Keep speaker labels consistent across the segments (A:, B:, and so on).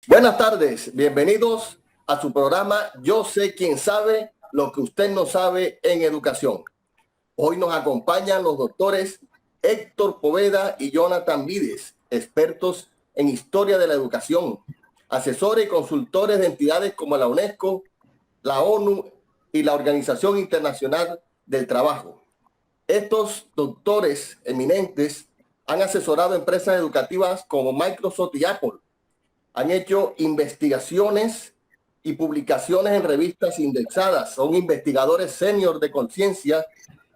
A: Buenas tardes, bienvenidos a su programa Yo sé quién sabe lo que usted no sabe en educación. Hoy nos acompañan los doctores Héctor Poveda y Jonathan Vides, expertos en historia de la educación, asesores y consultores de entidades como la UNESCO, la ONU y la Organización Internacional del Trabajo. Estos doctores eminentes han asesorado empresas educativas como Microsoft y Apple. Han hecho investigaciones y publicaciones en revistas indexadas. Son investigadores senior de conciencia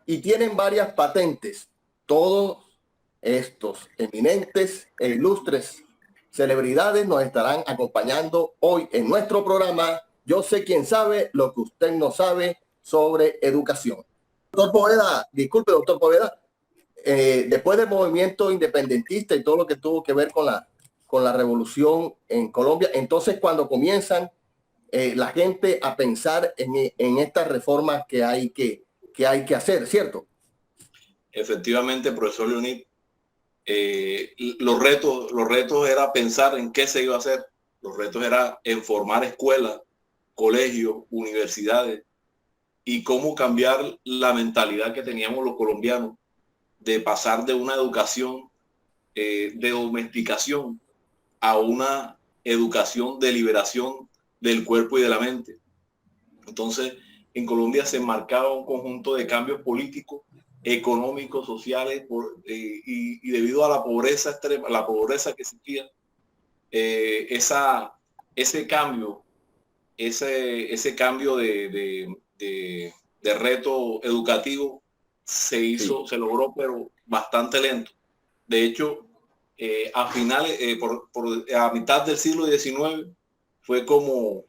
A: y tienen varias patentes. Todos estos eminentes e ilustres celebridades nos estarán acompañando hoy en nuestro programa Yo sé quién sabe lo que usted no sabe sobre educación. Doctor Poveda, disculpe, doctor Poveda, después del movimiento independentista y todo lo que tuvo que ver con la revolución en Colombia, entonces cuando comienzan la gente a pensar en estas reformas que hay que hacer, ¿cierto?
B: Efectivamente, profesor Leonid, los retos era pensar en qué se iba a hacer. Los retos era en formar escuelas, colegios, universidades y cómo cambiar la mentalidad que teníamos los colombianos de pasar de una educación de domesticación a una educación de liberación del cuerpo y de la mente. Entonces, en Colombia se enmarcaba un conjunto de cambios políticos, económicos, sociales, y debido a la pobreza extrema, la pobreza que existía, ese cambio de reto educativo se hizo, sí, se logró, pero bastante lento. De hecho, a mitad del siglo XIX fue como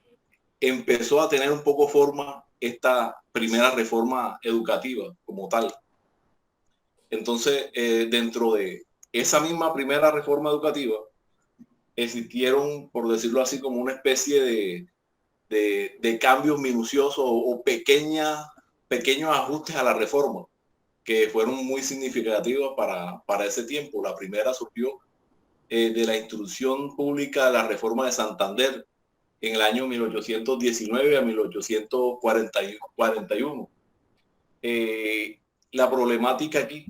B: empezó a tener un poco forma esta primera reforma educativa como tal. Entonces, dentro de esa misma primera reforma educativa, existieron, por decirlo así, como una especie de cambios minuciosos o pequeños ajustes a la reforma que fueron muy significativos para ese tiempo. La primera surgió de la instrucción pública de la reforma de Santander en el año 1819 a 1841. La problemática aquí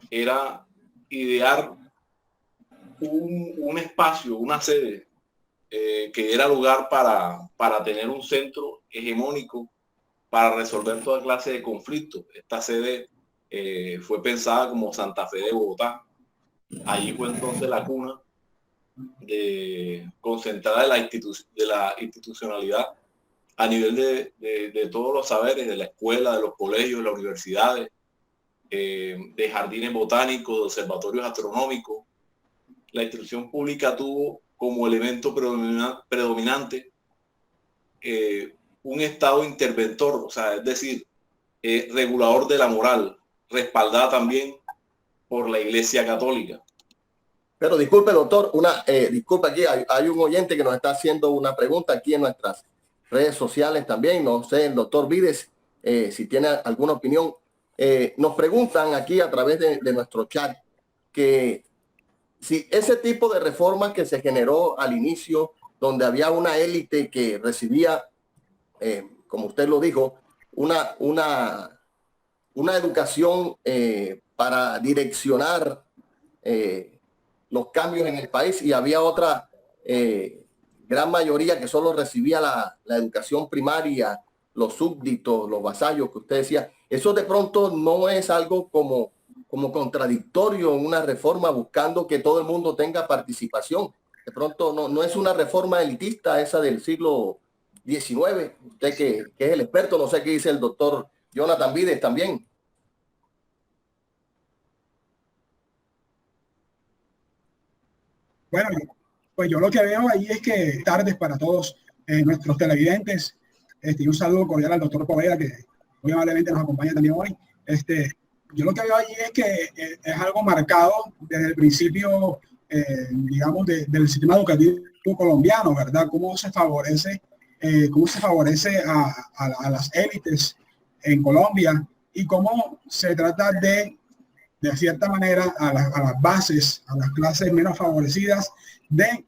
B: era idear un espacio, una sede que era lugar para tener un centro hegemónico para resolver toda clase de conflictos. Esta sede fue pensada como Santa Fe de Bogotá. Allí fue entonces la cuna concentrada de la institucionalidad a nivel de todos los saberes, de la escuela, de los colegios, de las universidades, de jardines botánicos, de observatorios astronómicos. La instrucción pública tuvo como elemento predominante un estado interventor, o sea, es decir, regulador de la moral, respaldada también por la Iglesia Católica.
A: Pero disculpe, doctor, disculpe, aquí hay un oyente que nos está haciendo una pregunta aquí en nuestras redes sociales también. No sé, el doctor Vides, si tiene alguna opinión. Nos preguntan aquí a través de nuestro chat que si ese tipo de reformas que se generó al inicio, donde había una élite que recibía, como usted lo dijo, una educación para direccionar los cambios en el país, y había otra gran mayoría que solo recibía la educación primaria, los súbditos, los vasallos que usted decía. Eso de pronto no es algo como contradictorio en una reforma buscando que todo el mundo tenga participación. De pronto no es una reforma elitista esa del siglo XIX. Usted que es el experto, no sé qué dice el doctor Jonathan Vides también.
C: Bueno, pues yo lo que veo ahí es que tardes para todos nuestros televidentes. Y un saludo cordial al doctor Poveda, que muy amablemente nos acompaña también hoy. Yo lo que veo ahí es que es algo marcado desde el principio, digamos, del sistema educativo colombiano, ¿verdad? Cómo se favorece a las élites en Colombia y cómo se trata de cierta manera, a las bases, a las clases menos favorecidas, de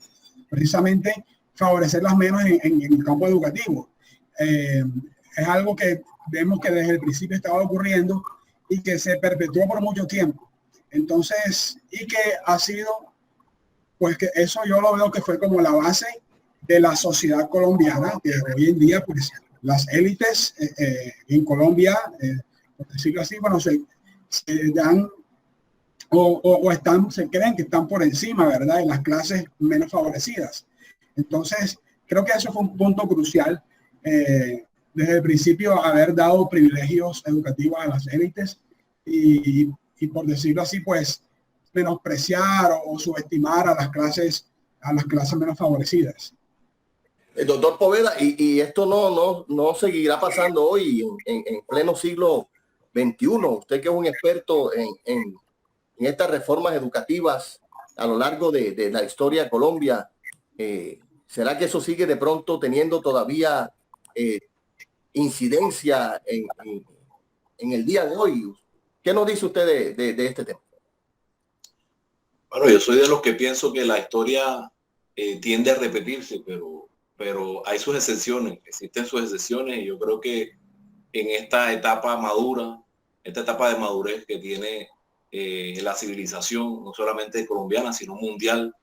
C: precisamente favorecerlas menos en el campo educativo. Es algo que vemos que desde el principio estaba ocurriendo y que se perpetuó por mucho tiempo. Entonces, y que ha sido, pues que eso yo lo veo que fue como la base de la sociedad colombiana, que hoy en día, pues las élites en Colombia, por decirlo así, bueno, se dan o están, se creen que están por encima, ¿verdad?, de las clases menos favorecidas. Entonces, creo que eso fue un punto crucial desde el principio, haber dado privilegios educativos a las élites y por decirlo así, pues menospreciar o subestimar a las clases menos favorecidas.
A: Doctor Poveda, y esto no seguirá pasando hoy en pleno siglo XXI. Usted que es un experto en estas reformas educativas a lo largo de la historia de Colombia, ¿será que eso sigue de pronto teniendo todavía incidencia en el día de hoy? ¿Qué nos dice usted de este tema?
B: Bueno, yo soy de los que pienso que la historia tiende a repetirse, pero hay sus excepciones, existen sus excepciones, y yo creo que en esta etapa madura, esta etapa de madurez que tiene la civilización, no solamente colombiana, sino mundial,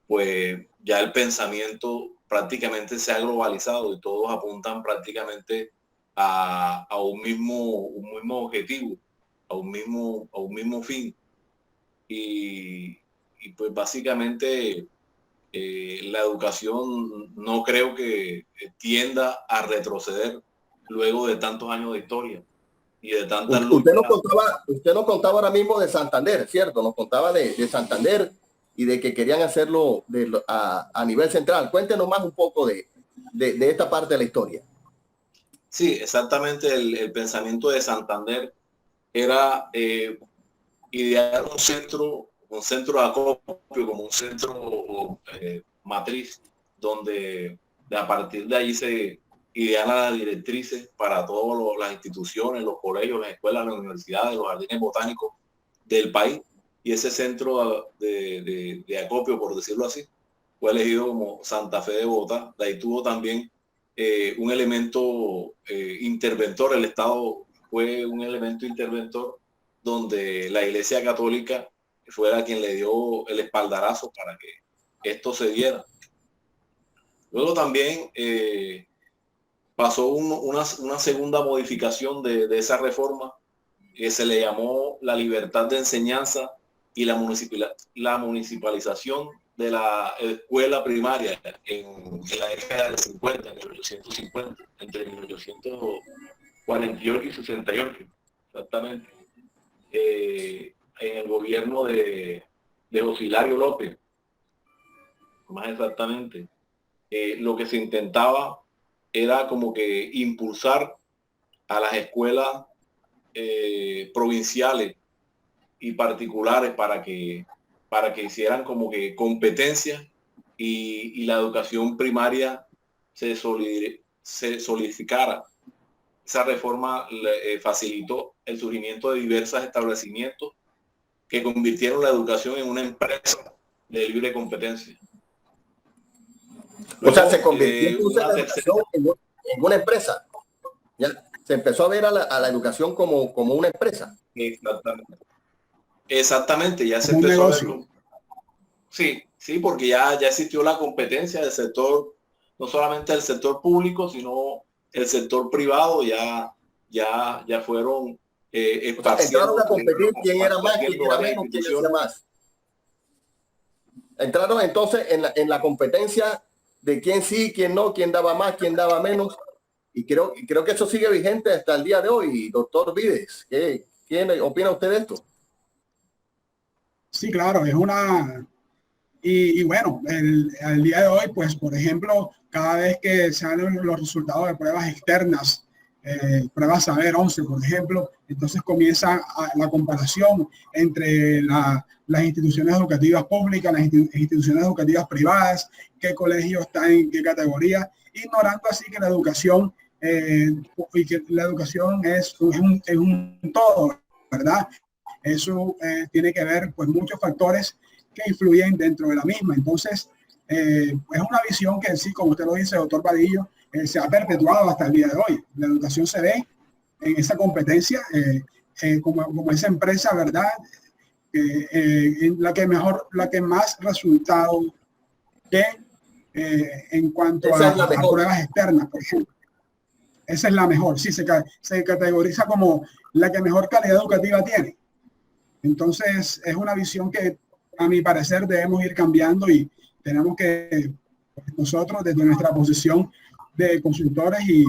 B: pues ya el pensamiento prácticamente se ha globalizado y todos apuntan prácticamente a un mismo objetivo, a un mismo fin. Y pues básicamente la educación no creo que tienda a retroceder luego de tantos años de historia y de tantas luchas.
A: Usted nos contaba ahora mismo de Santander, ¿cierto? Nos contaba de Santander y de que querían hacerlo a nivel central. Cuéntenos más un poco de esta parte de la historia.
B: Sí, exactamente. El pensamiento de Santander era idear un centro de acopio, como un centro matriz, donde a partir de ahí se idean las directrices para todas las instituciones, los colegios, las escuelas, las universidades, los jardines botánicos del país. Y ese centro de acopio, por decirlo así, fue elegido como Santa Fe de Bogotá. De ahí tuvo también un elemento interventor. El Estado fue un elemento interventor donde la Iglesia Católica fuera quien le dio el espaldarazo para que esto se diera. Luego también pasó una segunda modificación de esa reforma que se le llamó la libertad de enseñanza y la municipalización de la escuela primaria en la década de 50, en 1850, entre 1848 y 68, exactamente. En el gobierno de José Hilario López, más exactamente, lo que se intentaba era como que impulsar a las escuelas provinciales y particulares para que hicieran como que competencias y la educación primaria se solidificara. Esa reforma facilitó el surgimiento de diversos establecimientos que convirtieron la educación en una empresa de libre competencia.
A: Luego, o sea, se convirtió en una empresa. Ya se empezó a ver a la educación como una empresa.
B: Exactamente, ya se empezó a verlo. Sí, porque ya existió la competencia del sector, no solamente del sector público, sino el sector privado. Ya fueron
A: entraron a competir quién era más, quién era menos, quién era más. Entraron entonces en la competencia de quién sí, quién no, quién daba más, quién daba menos. Y creo que eso sigue vigente hasta el día de hoy. Doctor Vides, ¿qué opina usted de esto?
C: Sí, claro, es una... Y bueno, el día de hoy, pues, por ejemplo, cada vez que salen los resultados de pruebas externas, pruebas Saber 11, por ejemplo, entonces comienza la comparación entre las instituciones educativas públicas, las instituciones educativas privadas, qué colegio está en qué categoría, ignorando así que la educación y que la educación es un todo, ¿verdad? Eso tiene que ver, pues, muchos factores que influyen dentro de la misma. Entonces, es una visión que sí, como usted lo dice, doctor Vadillo, se ha perpetuado hasta el día de hoy. La educación se ve en esa competencia, como esa empresa, ¿verdad? La que más resultados de en cuanto a pruebas externas, por ejemplo. Esa es la mejor, sí, se categoriza como la que mejor calidad educativa tiene. Entonces, es una visión que, a mi parecer, debemos ir cambiando y tenemos que, nosotros, desde nuestra posición de consultores y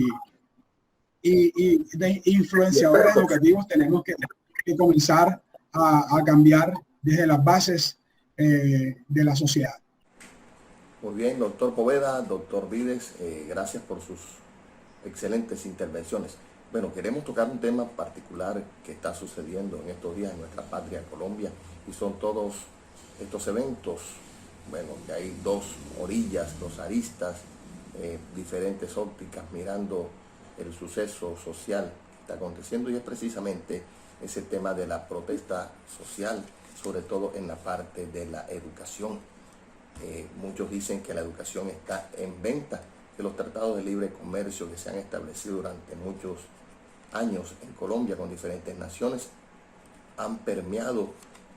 C: de influenciadores educativos, tenemos que comenzar a cambiar desde las bases de la sociedad.
A: Muy bien, doctor Poveda, doctor Vides, gracias por sus excelentes intervenciones. Bueno, queremos tocar un tema particular que está sucediendo en estos días en nuestra patria Colombia, y son todos estos eventos. Bueno, que hay dos orillas, dos aristas, diferentes ópticas mirando el suceso social que está aconteciendo, y es precisamente ese tema de la protesta social, sobre todo en la parte de la educación. Muchos dicen que la educación está en venta, que los tratados de libre comercio que se han establecido durante muchos años en Colombia con diferentes naciones han permeado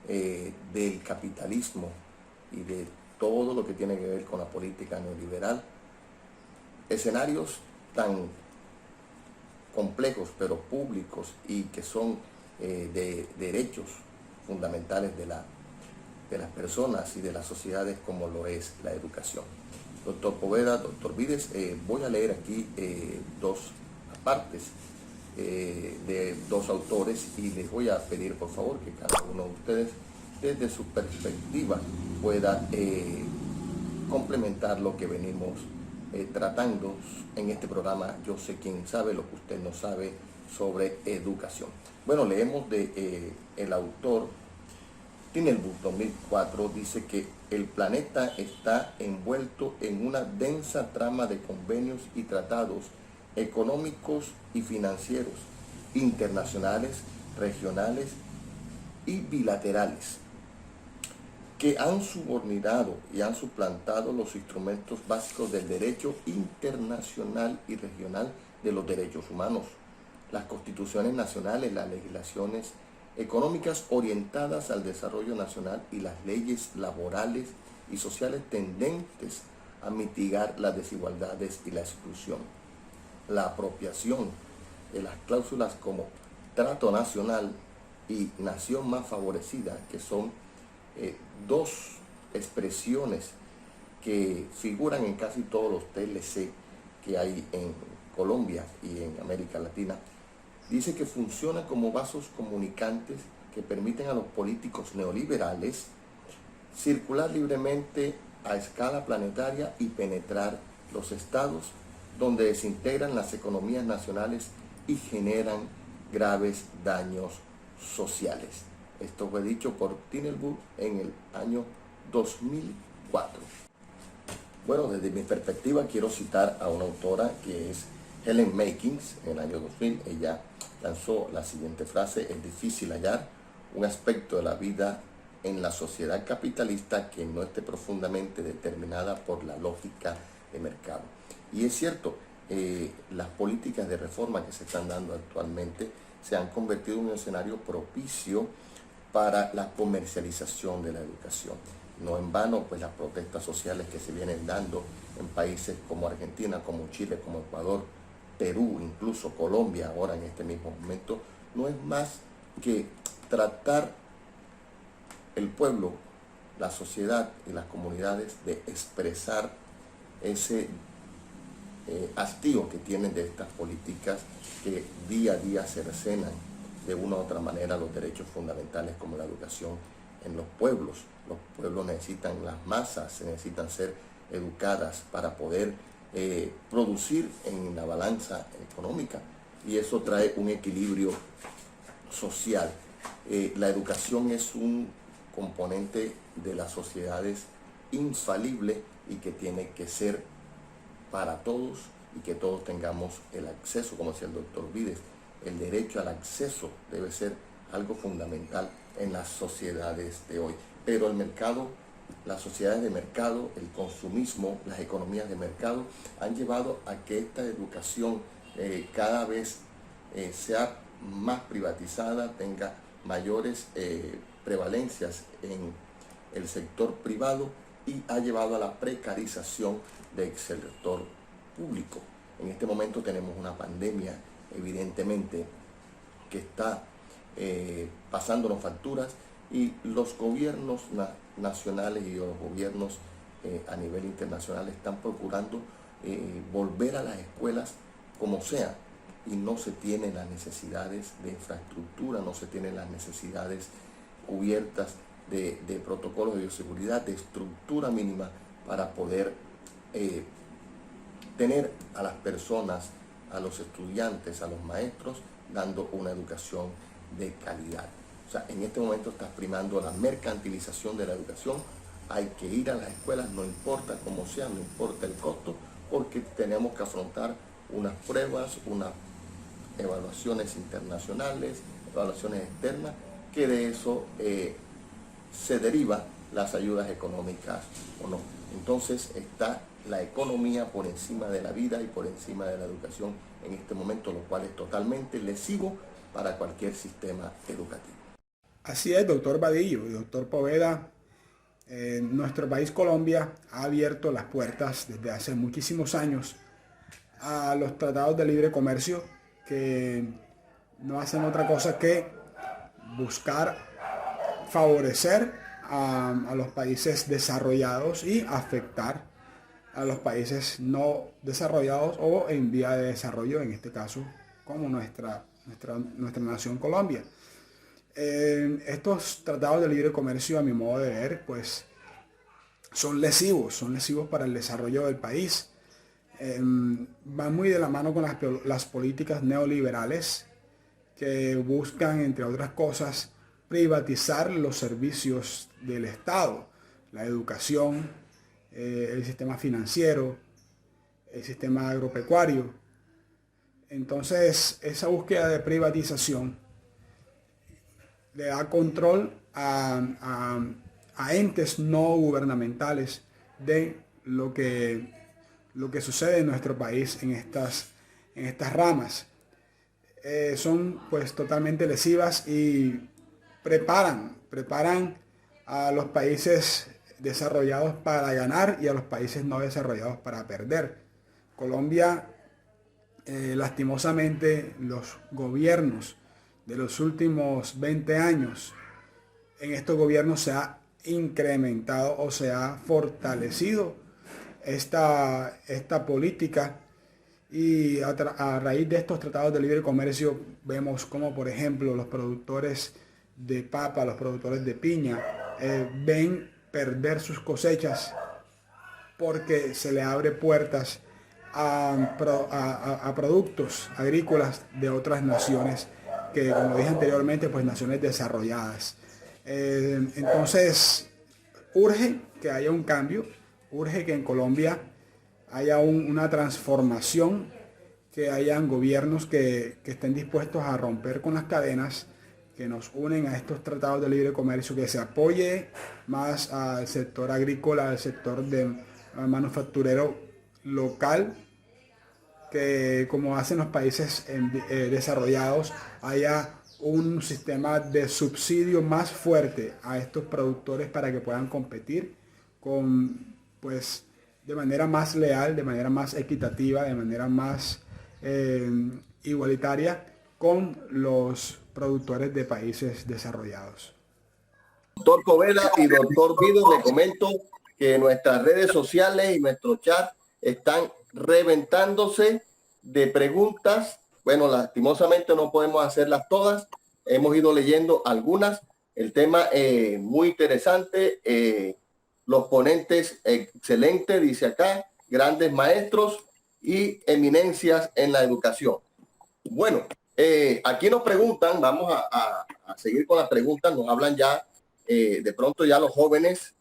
A: del capitalismo y de todo lo que tiene que ver con la política neoliberal, escenarios tan complejos pero públicos y que son de derechos fundamentales de las personas y de las sociedades, como lo es la educación. Doctor Poveda, doctor Vides, voy a leer aquí dos partes de dos autores, y les voy a pedir por favor que cada uno de ustedes desde su perspectiva pueda complementar lo que venimos tratando en este programa. Yo sé quién sabe lo que usted no sabe sobre educación. Bueno, leemos de el autor Tinelboom 2004, dice que el planeta está envuelto en una densa trama de convenios y tratados económicos y financieros, internacionales, regionales y bilaterales, que han subordinado y han suplantado los instrumentos básicos del derecho internacional y regional de los derechos humanos, las constituciones nacionales, las legislaciones económicas orientadas al desarrollo nacional y las leyes laborales y sociales tendentes a mitigar las desigualdades y la exclusión. La apropiación de las cláusulas como trato nacional y nación más favorecida, que son dos expresiones que figuran en casi todos los TLC que hay en Colombia y en América Latina, dice que funcionan como vasos comunicantes que permiten a los políticos neoliberales circular libremente a escala planetaria y penetrar los estados donde desintegran las economías nacionales y generan graves daños sociales. Esto fue dicho por Tinelboom en el año 2004. Bueno, desde mi perspectiva quiero citar a una autora que es Helen Meikins. En el año 2000 ella lanzó la siguiente frase: es difícil hallar un aspecto de la vida en la sociedad capitalista que no esté profundamente determinada por la lógica de mercado. Y es cierto, las políticas de reforma que se están dando actualmente se han convertido en un escenario propicio para la comercialización de la educación. No en vano, pues las protestas sociales que se vienen dando en países como Argentina, como Chile, como Ecuador, Perú, incluso Colombia ahora en este mismo momento, no es más que tratar el pueblo, la sociedad y las comunidades de expresar ese hastío que tienen de estas políticas que día a día cercenan de una u otra manera los derechos fundamentales como la educación en los pueblos. Los pueblos necesitan, las masas necesitan ser educadas para poder producir en la balanza económica, y eso trae un equilibrio social. La educación es un componente de las sociedades infalible y que tiene que ser para todos, y que todos tengamos el acceso, como decía el doctor Vides. El derecho al acceso debe ser algo fundamental en las sociedades de hoy. Pero el mercado las sociedades de mercado, el consumismo, las economías de mercado han llevado a que esta educación cada vez sea más privatizada, tenga mayores prevalencias en el sector privado y ha llevado a la precarización del sector público. En este momento tenemos una pandemia, evidentemente, que está pasándonos facturas, y los gobiernos nacionales y los gobiernos a nivel internacional están procurando volver a las escuelas como sea, y no se tienen las necesidades de infraestructura, no se tienen las necesidades cubiertas de protocolos de bioseguridad, de estructura mínima para poder tener a las personas, a los estudiantes, a los maestros, dando una educación de calidad. O sea, en este momento está primando la mercantilización de la educación. Hay que ir a las escuelas, no importa cómo sea, no importa el costo, porque tenemos que afrontar unas pruebas, unas evaluaciones internacionales, evaluaciones externas, que de eso se deriva las ayudas económicas o no. Entonces está la economía por encima de la vida y por encima de la educación en este momento, lo cual es totalmente lesivo para cualquier sistema educativo.
C: Así es, doctor Vadillo y doctor Poveda. Nuestro país, Colombia, ha abierto las puertas desde hace muchísimos años a los tratados de libre comercio, que no hacen otra cosa que buscar favorecer a los países desarrollados y afectar a los países no desarrollados o en vía de desarrollo, en este caso como nuestra nación Colombia. Estos tratados de libre comercio, a mi modo de ver, pues son lesivos para el desarrollo del país. Van muy de la mano con las políticas neoliberales que buscan, entre otras cosas, privatizar los servicios del Estado, la educación, el sistema financiero, el sistema agropecuario. Entonces, esa búsqueda de privatización le da control a entes no gubernamentales de lo que sucede en nuestro país en estas ramas. Son pues totalmente lesivas y preparan a los países desarrollados para ganar y a los países no desarrollados para perder. Colombia, lastimosamente, los gobiernos de los últimos 20 años, en estos gobiernos se ha incrementado o se ha fortalecido esta política, y a raíz de estos tratados de libre comercio vemos como, por ejemplo, los productores de papa, los productores de piña, ven perder sus cosechas porque se le abre puertas a productos agrícolas de otras naciones que, como dije anteriormente, pues naciones desarrolladas. Entonces urge que haya un cambio, urge que en Colombia haya una transformación, que hayan gobiernos que estén dispuestos a romper con las cadenas que nos unen a estos tratados de libre comercio, que se apoye más al sector agrícola, al sector manufacturero local, que como hacen los países desarrollados, haya un sistema de subsidio más fuerte a estos productores para que puedan competir de manera más leal, de manera más equitativa, de manera más igualitaria con los productores de países desarrollados.
A: Doctor Poveda y doctor Vido, le comento que nuestras redes sociales y nuestro chat están reventándose de preguntas. Bueno, lastimosamente no podemos hacerlas todas. Hemos ido leyendo algunas. El tema muy interesante. Los ponentes excelentes, dice acá, grandes maestros y eminencias en la educación. Bueno, aquí nos preguntan, vamos a seguir con las preguntas. Nos hablan ya, de pronto ya los jóvenes,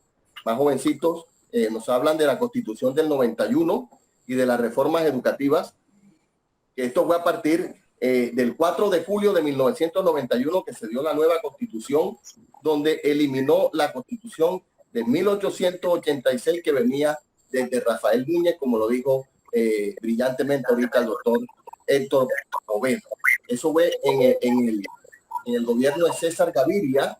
A: más jovencitos, nos hablan de la Constitución del 91 y de las reformas educativas. Esto fue a partir del 4 de julio de 1991 que se dio la nueva Constitución, donde eliminó la Constitución de 1886 que venía desde Rafael Núñez, como lo dijo brillantemente ahorita el doctor Héctor Poveda. Eso fue en el gobierno de César Gaviria,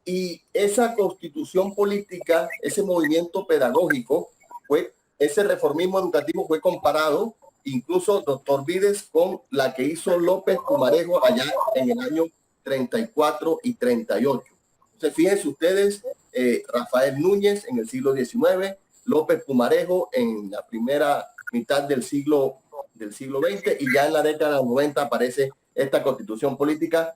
A: y esa constitución política, ese movimiento pedagógico, ese reformismo educativo fue comparado, incluso doctor Vides, con la que hizo López Pumarejo allá en el año 34 y 38. Entonces, fíjense ustedes, Rafael Núñez en el siglo XIX, López Pumarejo en la primera mitad del siglo XX, y ya en la década de 90 aparece esta constitución política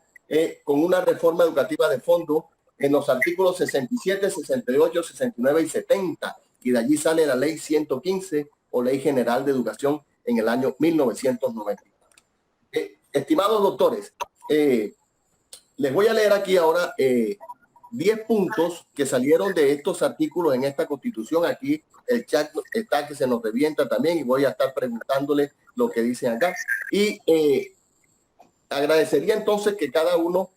A: con una reforma educativa de fondo en los artículos 67, 68, 69 y 70, y de allí sale la ley 115 o Ley General de Educación en el año 1990. Estimados doctores, les voy a leer aquí ahora 10 puntos que salieron de estos artículos en esta constitución. Aquí el chat está que se nos revienta también, y voy a estar preguntándole lo que dicen acá. Y agradecería entonces que cada uno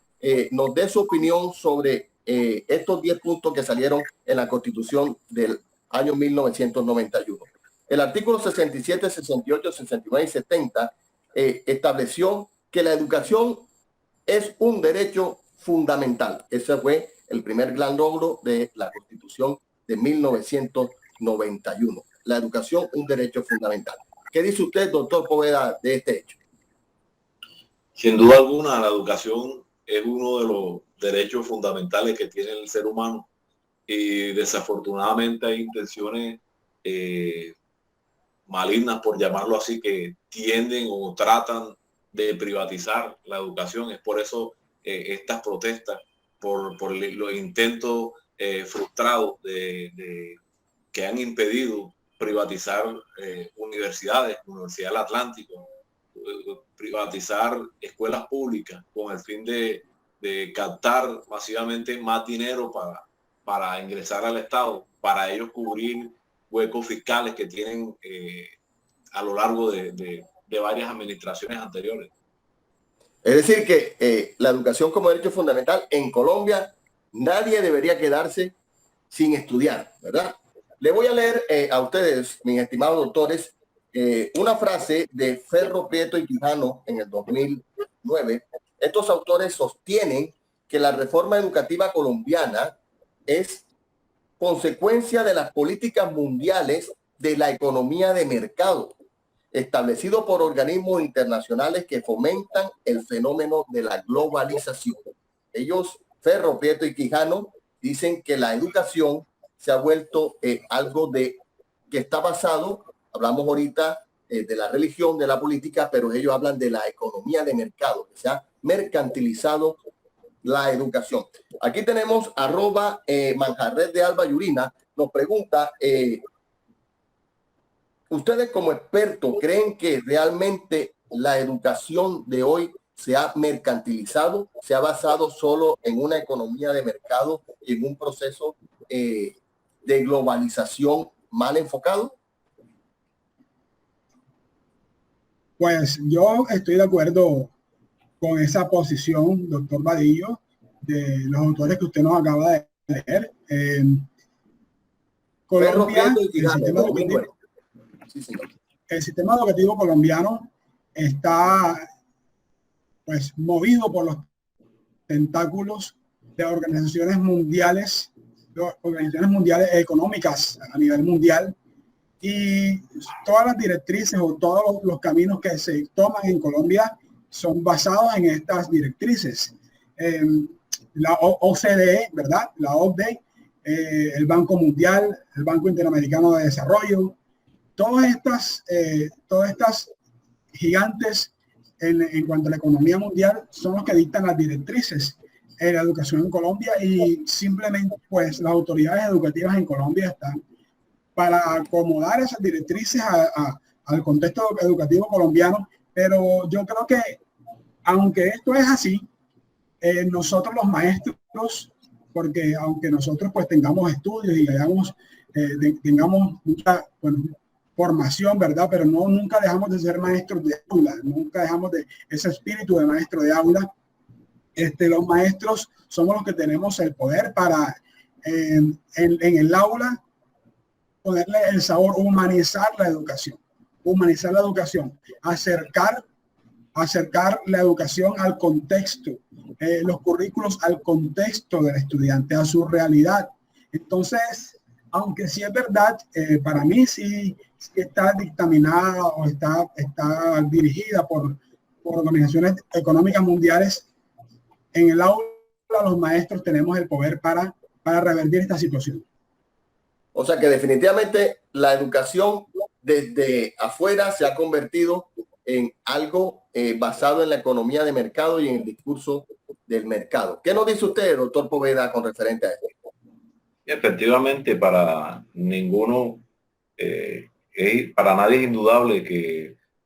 A: nos dé su opinión sobre estos 10 puntos que salieron en la constitución del año 1991. El artículo 67, 68, 69 y 70 estableció que la educación es un derecho fundamental. Ese fue el primer gran logro de la Constitución de 1991. La educación, un derecho fundamental. ¿Qué dice usted, doctor Poveda, de este hecho?
B: Sin duda alguna, la educación es uno de los derechos fundamentales que tiene el ser humano, y desafortunadamente hay intenciones malignas, por llamarlo así, que tienden o tratan de privatizar la educación. Es por eso estas protestas, por los intentos frustrados que han impedido privatizar universidades, Universidad del Atlántico, privatizar escuelas públicas con el fin de captar masivamente más dinero para ingresar al Estado, para ellos cubrir huecos fiscales que tienen a lo largo de varias administraciones anteriores.
A: Es decir, que la educación como derecho fundamental en Colombia, nadie debería quedarse sin estudiar, ¿verdad? Le voy a leer a ustedes, mis estimados doctores, una frase de Ferro, Prieto y Quijano en el 2009. Estos autores sostienen que la reforma educativa colombiana es consecuencia de las políticas mundiales de la economía de mercado, establecido por organismos internacionales que fomentan el fenómeno de la globalización. Ellos, Ferro, Prieto y Quijano, dicen que la educación se ha vuelto algo que está basado, hablamos ahorita de la religión, de la política, pero ellos hablan de la economía de mercado, que se ha mercantilizado la educación. Aquí tenemos @Manjarres de Alba Yurina, nos pregunta, ustedes como expertos, ¿creen que realmente la educación de hoy se ha mercantilizado, se ha basado solo en una economía de mercado y en un proceso de globalización mal enfocado?
C: Pues yo estoy de acuerdo con esa posición, doctor Vadillo, de los autores que usted nos acaba de leer. Colombia, el sistema educativo colombiano está pues movido por los tentáculos de organizaciones mundiales económicas a nivel mundial, y todas las directrices o todos los caminos que se toman en Colombia son basados en estas directrices. La OCDE, ¿verdad? La OCDE, el Banco Mundial, el Banco Interamericano de Desarrollo, todas estas gigantes en cuanto a la economía mundial son los que dictan las directrices en la educación en Colombia, y simplemente pues las autoridades educativas en Colombia están para acomodar esas directrices al contexto educativo colombiano. Pero yo creo que aunque esto es así, nosotros los maestros, porque aunque nosotros pues tengamos estudios y tengamos mucha formación, ¿verdad? Pero nunca dejamos de ser maestros de aula, nunca dejamos de ese espíritu de maestro de aula. Los maestros somos los que tenemos el poder para en el aula, ponerle el sabor, humanizar la educación, acercar la educación al contexto, los currículos al contexto del estudiante, a su realidad. Entonces, aunque sí es verdad, para mí sí está dictaminada o está dirigida por organizaciones económicas mundiales, en el aula los maestros tenemos el poder para revertir esta situación.
A: O sea que definitivamente la educación desde afuera se ha convertido en algo basado en la economía de mercado y en el discurso del mercado. ¿Qué nos dice usted, doctor Poveda, con referente a esto?
B: Efectivamente, para nadie es indudable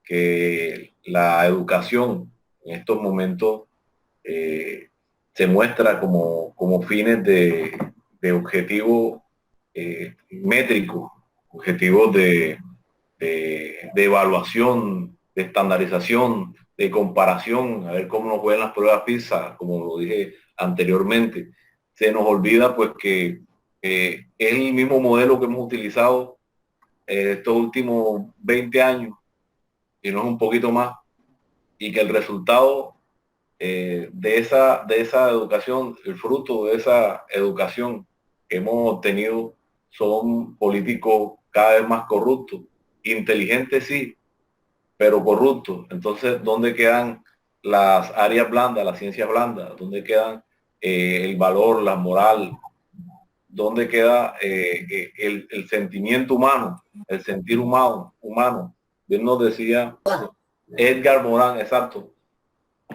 B: que la educación en estos momentos se muestra como fines de objetivo métrico, objetivos de evaluación, de estandarización, de comparación, a ver cómo nos juegan las pruebas PISA, como lo dije anteriormente. Se nos olvida pues que es el mismo modelo que hemos utilizado estos últimos 20 años, y no es un poquito más, y que el resultado de esa educación, el fruto de esa educación que hemos obtenido, son políticos cada vez más corruptos, inteligentes sí, pero corruptos. Entonces, ¿dónde quedan las áreas blandas, las ciencias blandas? ¿Dónde quedan el valor, la moral? ¿Dónde queda el sentimiento humano, el sentir humano? Bien nos decía Edgar Morin, exacto.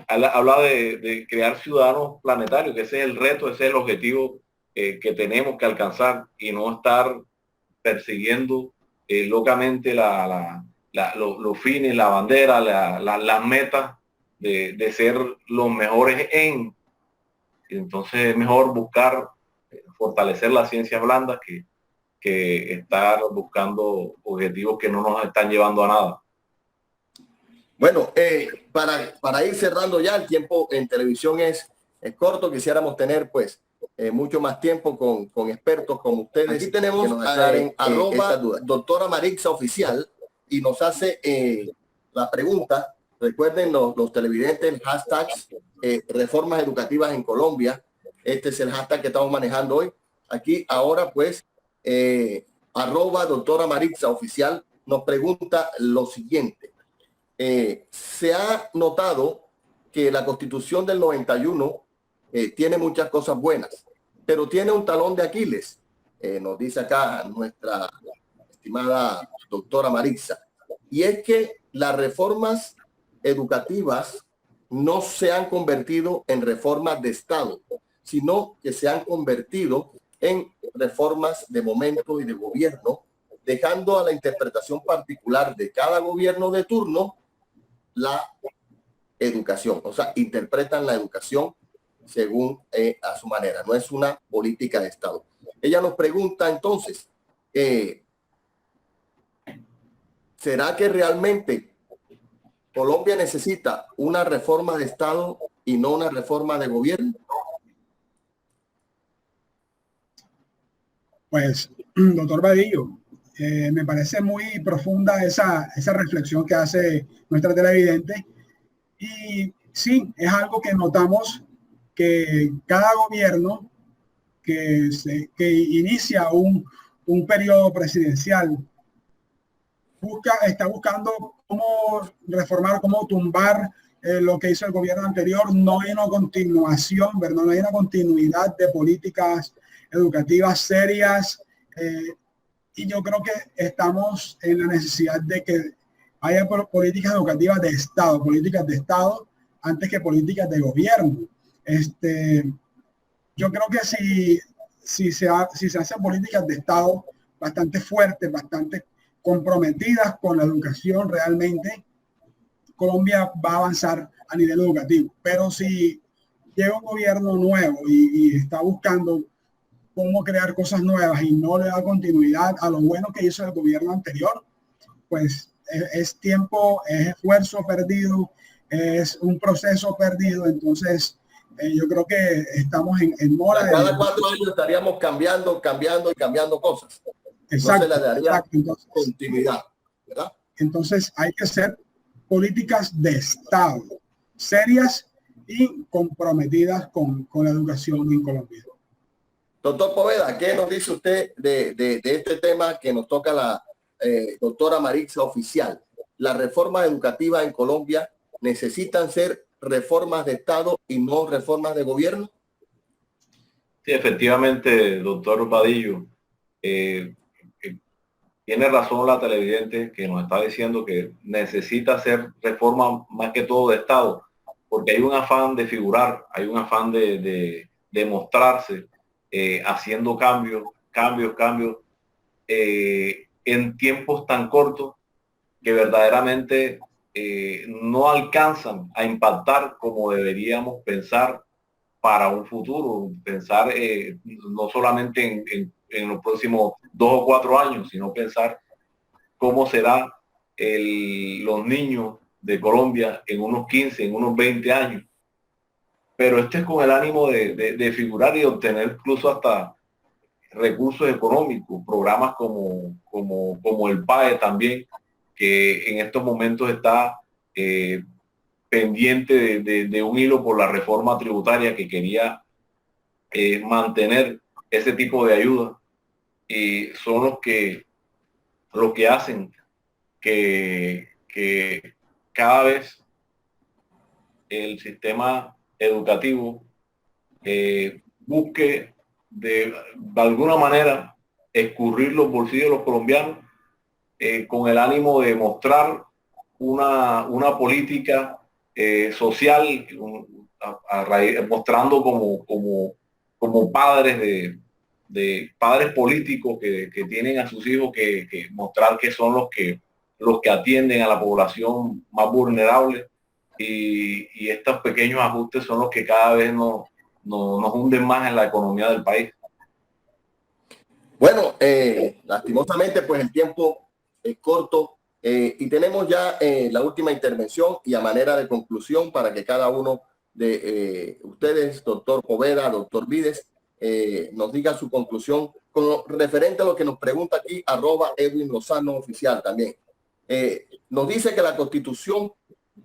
B: Habla de crear ciudadanos planetarios, que ese es el reto, ese es el objetivo que tenemos que alcanzar, y no estar persiguiendo locamente los fines, la bandera, las metas de ser los mejores entonces es mejor buscar fortalecer las ciencias blandas que estar buscando objetivos que no nos están llevando a nada.
A: Bueno, para ir cerrando ya, el tiempo en televisión es corto. Quisiéramos tener pues mucho más tiempo con expertos como ustedes. Aquí tenemos en arroba doctora Marixa Oficial, y nos hace la pregunta. Recuerden los televidentes, el hashtag reformas educativas en Colombia. Este es el hashtag que estamos manejando hoy. Aquí ahora pues arroba doctora Marixa Oficial nos pregunta lo siguiente. Se ha notado que la Constitución del 91 tiene muchas cosas buenas, pero tiene un talón de Aquiles, nos dice acá nuestra estimada doctora Marixa, y es que las reformas educativas no se han convertido en reformas de Estado, sino que se han convertido en reformas de momento y de gobierno, dejando a la interpretación particular de cada gobierno de turno la educación. O sea, interpretan la educación según a su manera. No es una política de Estado. Ella nos pregunta entonces, ¿será que realmente Colombia necesita una reforma de Estado y no una reforma de gobierno?
C: Pues, doctor Vadillo, me parece muy profunda esa reflexión que hace nuestra televidente. Y sí, es algo que notamos, que cada gobierno que inicia un periodo presidencial está buscando cómo reformar, cómo tumbar lo que hizo el gobierno anterior. No hay una continuación, ¿verdad? No hay una continuidad de políticas educativas serias, y yo creo que estamos en la necesidad de que haya políticas educativas de Estado, políticas de Estado antes que políticas de gobierno. Yo creo que si se hacen políticas de Estado bastante fuertes, bastante comprometidas con la educación, realmente Colombia va a avanzar a nivel educativo. Pero si llega un gobierno nuevo y está buscando cómo crear cosas nuevas y no le da continuidad a lo bueno que hizo el gobierno anterior, pues es tiempo, es esfuerzo perdido, es un proceso perdido. Entonces Yo creo que estamos en mora.
A: Cada 4 años estaríamos cambiando cosas.
C: Exacto,
A: No se le daría
C: exacto. Entonces,
A: continuidad, ¿verdad?
C: Entonces hay que hacer políticas de Estado serias y comprometidas con la educación en Colombia.
A: Doctor Poveda, ¿qué nos dice usted de este tema que nos toca la doctora Marixa Oficial? Las reformas educativas en Colombia necesitan ser reformas de Estado y no reformas de gobierno.
B: Sí, efectivamente, doctor Vadillo, tiene razón la televidente que nos está diciendo que necesita hacer reforma más que todo de Estado, porque hay un afán de figurar, hay un afán de mostrarse, haciendo cambios en tiempos tan cortos que verdaderamente no alcanzan a impactar como deberíamos pensar para un futuro, pensar no solamente en los próximos 2 o 4 años, sino pensar cómo será los niños de Colombia en unos 15, en unos 20 años. Pero este es con el ánimo de figurar y de obtener incluso hasta recursos económicos, programas como el PAE también, que en estos momentos está pendiente de un hilo por la reforma tributaria que quería mantener ese tipo de ayuda, y son los que hacen que cada vez el sistema educativo busque de alguna manera escurrir los bolsillos de los colombianos con el ánimo de mostrar una política social, mostrando como padres de padres políticos que tienen a sus hijos que mostrar que son los que atienden a la población más vulnerable, y estos pequeños ajustes son los que cada vez nos hunden más en la economía del país.
A: Bueno, lastimosamente pues el tiempo es corto y tenemos ya la última intervención, y a manera de conclusión para que cada uno de ustedes, doctor Poveda, doctor Vides, nos diga su conclusión con lo referente a lo que nos pregunta aquí @Edwin Lozano Oficial también. Nos dice que la Constitución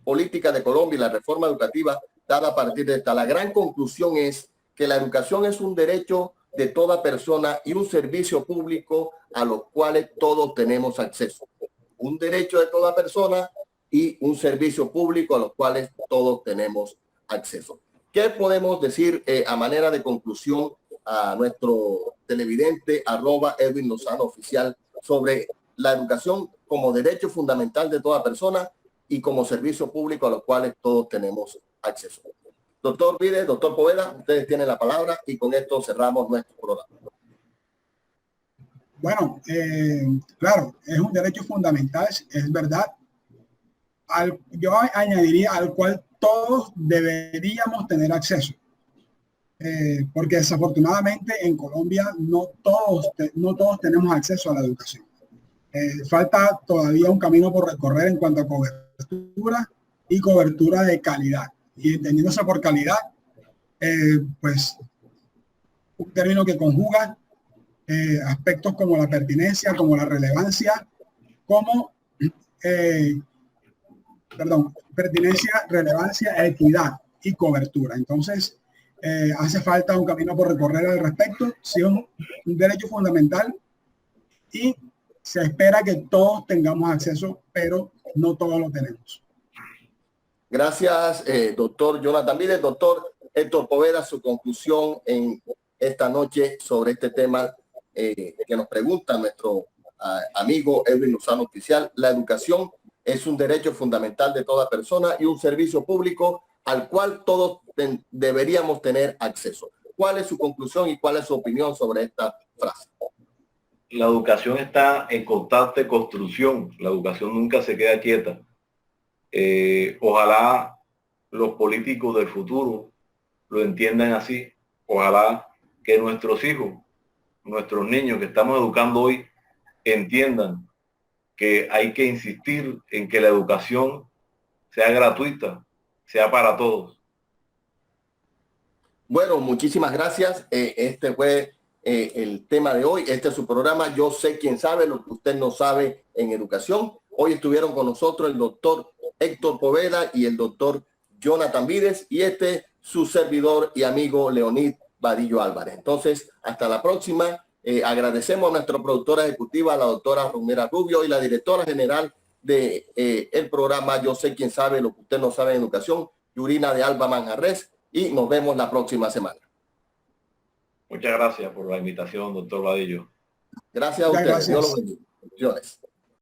A: política de Colombia y la reforma educativa dada a partir de esta, la gran conclusión es que la educación es un derecho de toda persona y un servicio público a los cuales todos tenemos acceso. Un derecho de toda persona y un servicio público a los cuales todos tenemos acceso. ¿Qué podemos decir a manera de conclusión a nuestro televidente @Edwin Lozano Oficial sobre la educación como derecho fundamental de toda persona y como servicio público a los cuales todos tenemos acceso? Doctor Vides, doctor Poveda, ustedes tienen la palabra y con esto cerramos nuestro programa.
C: Bueno, claro, es un derecho fundamental, es verdad. Yo añadiría al cual todos deberíamos tener acceso. Porque desafortunadamente en Colombia no todos tenemos acceso a la educación. Falta todavía un camino por recorrer en cuanto a cobertura y cobertura de calidad. Y entendiéndose por calidad, pues un término que conjuga aspectos como la pertinencia, como la relevancia, como pertinencia, relevancia, equidad y cobertura. Entonces, hace falta un camino por recorrer al respecto. Sí, es un derecho fundamental y se espera que todos tengamos acceso, pero no todos lo tenemos.
A: Gracias, doctor Jonathan Vides. Doctor Héctor Poveda, su conclusión en esta noche sobre este tema que nos pregunta nuestro amigo Edwin Lozano Oficial. La educación es un derecho fundamental de toda persona y un servicio público al cual todos deberíamos tener acceso. ¿Cuál es su conclusión y cuál es su opinión sobre esta frase?
B: La educación está en constante construcción. La educación nunca se queda quieta. Ojalá los políticos del futuro lo entiendan así. Ojalá que nuestros hijos, nuestros niños que estamos educando hoy, entiendan que hay que insistir en que la educación sea gratuita, sea para todos.
A: Bueno, muchísimas gracias. Este fue el tema de hoy. Este es su programa. Yo sé quién sabe lo que usted no sabe en educación. Hoy estuvieron con nosotros el doctor Héctor Poveda y el doctor Jonathan Vides y su servidor y amigo Leonid Vadillo Álvarez. Entonces, hasta la próxima. Agradecemos a nuestra productora ejecutiva, la doctora Romera Rubio, y la directora general de el programa Yo sé quién sabe lo que usted no sabe en educación, Yurina de Alba Manjarres, y nos vemos la próxima semana.
B: Muchas gracias por la invitación, doctor Vadillo.
A: Gracias a ustedes. Dios los bendiga.